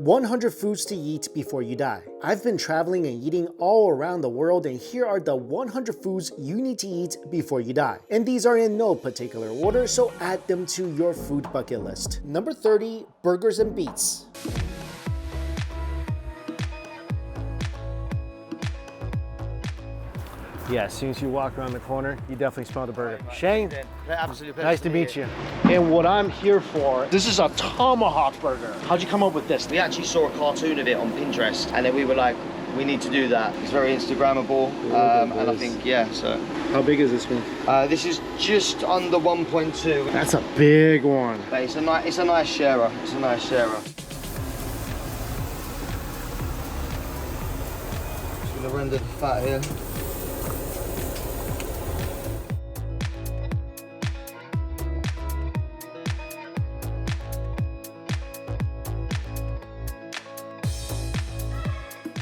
100 foods to eat before you die. I've been traveling and eating all around the world, and here are the 100 foods you need to eat before you die. And these are in no particular order, so add them to your food bucket list. Number 30, burgers and beets. Yeah, as soon as you walk around the corner, you definitely smell the burger. Shane, absolutely nice to meet you. And what I'm here for, this is a Tomahawk Burger. How'd you come up with this? We actually saw a cartoon of it on Pinterest, and then we were like, we need to do that. It's very Instagrammable, and I think, yeah, so. How big is this one? This is just under 1.2. That's a big one. But it's a nice sharer. It's a nice sharer. Just gonna render the fat here.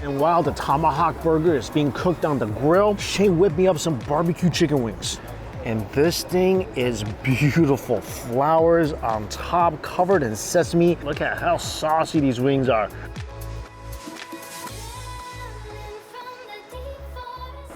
And while the Tomahawk Burger is being cooked on the grill, Shane whipped me up some BBQ Chicken Wings. And this thing is beautiful. Flowers on top, covered in sesame. Look at how saucy these wings are.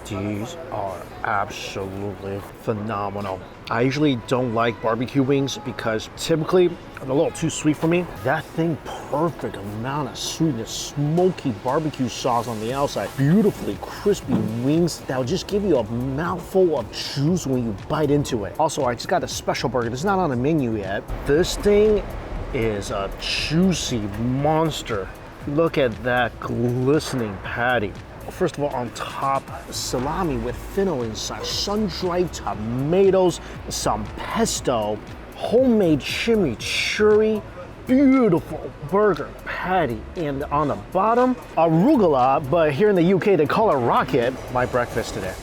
These are absolutely phenomenal. I usually don't like barbecue wings because typically they're a little too sweet for me. That thing, perfect amount of sweetness, smoky barbecue sauce on the outside, beautifully crispy wings that will just give you a mouthful of juice when you bite into it. Also, I just got a special burger. It's not on the menu yet. This thing is a juicy monster. Look at that glistening patty. First of all, on top, salami with fennel inside, sun-dried tomatoes, some pesto, homemade chimichurri, beautiful burger patty, and on the bottom, arugula, but here in the UK they call it rocket. My breakfast today.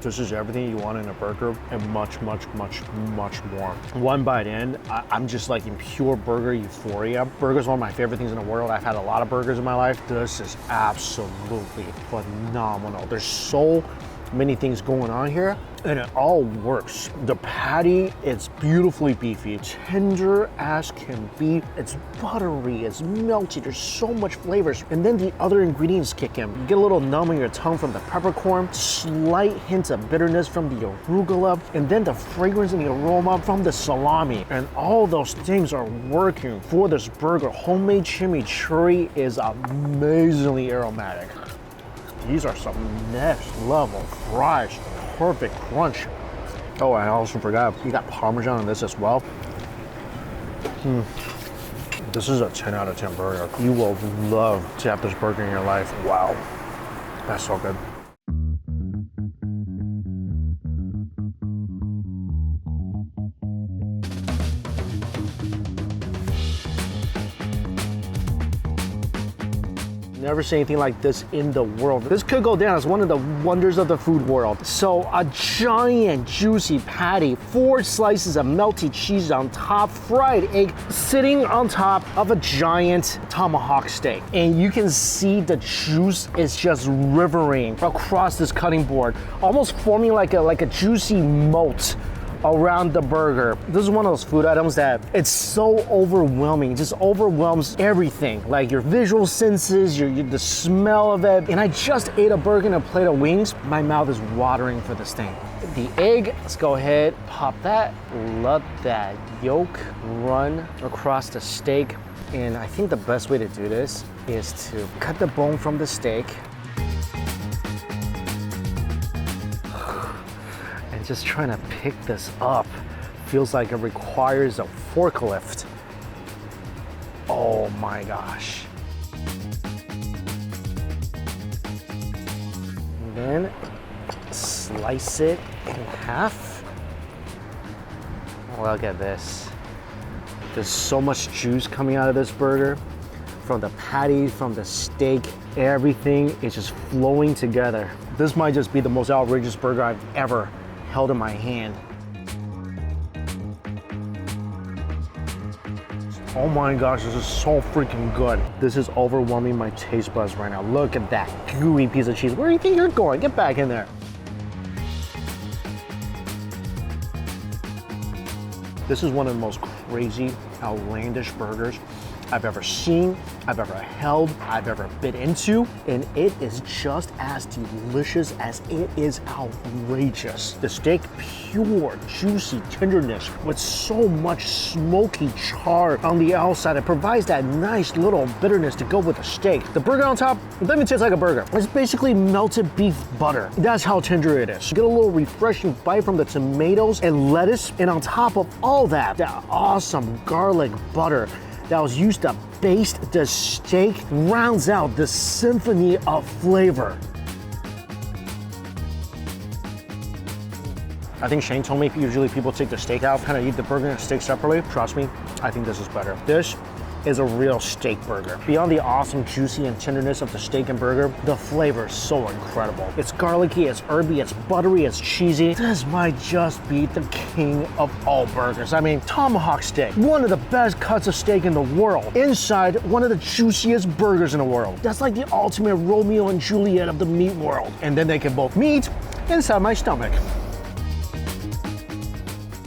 This is everything you want in a burger and much, much, much, much more. One bite in, I'm just like in pure burger euphoria. Burger's one of my favorite things in the world. I've had a lot of burgers in my life. This is absolutely phenomenal. There's so many things going on here and it all works. The patty, it's beautifully beefy, tender as can be. It's buttery, it's melty, there's so much flavors. And then the other ingredients kick in. You get a little numb in your tongue from the peppercorn, slight hints of bitterness from the arugula, and then the fragrance and the aroma from the salami. And all those things are working for this burger. Homemade chimichurri is amazingly aromatic. These are some next level fries, perfect crunch. Oh, I also forgot, you got Parmesan on this as well. This is a 10 out of 10 burger. You will love to have this burger in your life. Wow, that's so good. Never seen anything like this in the world. This could go down as one of the wonders of the food world. So a giant juicy patty, 4 slices of melty cheese on top, fried egg sitting on top of a giant tomahawk steak. And you can see the juice is just rivering across this cutting board, almost forming like a juicy moat around the burger. This is one of those food items that it's so overwhelming. It just overwhelms everything, like your visual senses, the smell of it. And I just ate a burger and a plate of wings. My mouth is watering for this thing. The egg, let's go ahead, pop that. Let that yolk run across the steak. And I think the best way to do this is to cut the bone from the steak. Just trying to pick this up feels like it requires a forklift. Oh my gosh. And then slice it in half. Look at this. There's so much juice coming out of this burger. From the patty, from the steak, everything is just flowing together. This might just be the most outrageous burger I've ever held in my hand. Oh my gosh, this is so freaking good. This is overwhelming my taste buds right now. Look at that gooey piece of cheese. Where do you think you're going? Get back in there. This is one of the most crazy, outlandish burgers I've ever seen, I've ever held, I've ever bit into, and it is just as delicious as it is outrageous. The steak, pure, juicy tenderness with so much smoky char on the outside. It provides that nice little bitterness to go with the steak. The burger on top, it doesn't even taste like a burger. It's basically melted beef butter. That's how tender it is. You get a little refreshing bite from the tomatoes and lettuce, and on top of all that, that awesome garlic butter that was used to baste the steak rounds out the symphony of flavor. I think Shane told me usually people take the steak out, kind of eat the burger and steak separately. Trust me, I think this is better. This is a real steak burger. Beyond the awesome juicy and tenderness of the steak and burger, the flavor is so incredible. It's garlicky, it's herby, it's buttery, it's cheesy. This might just be the king of all burgers. I mean, tomahawk steak, one of the best cuts of steak in the world. Inside, one of the juiciest burgers in the world. That's like the ultimate Romeo and Juliet of the meat world. And then they can both meet inside my stomach.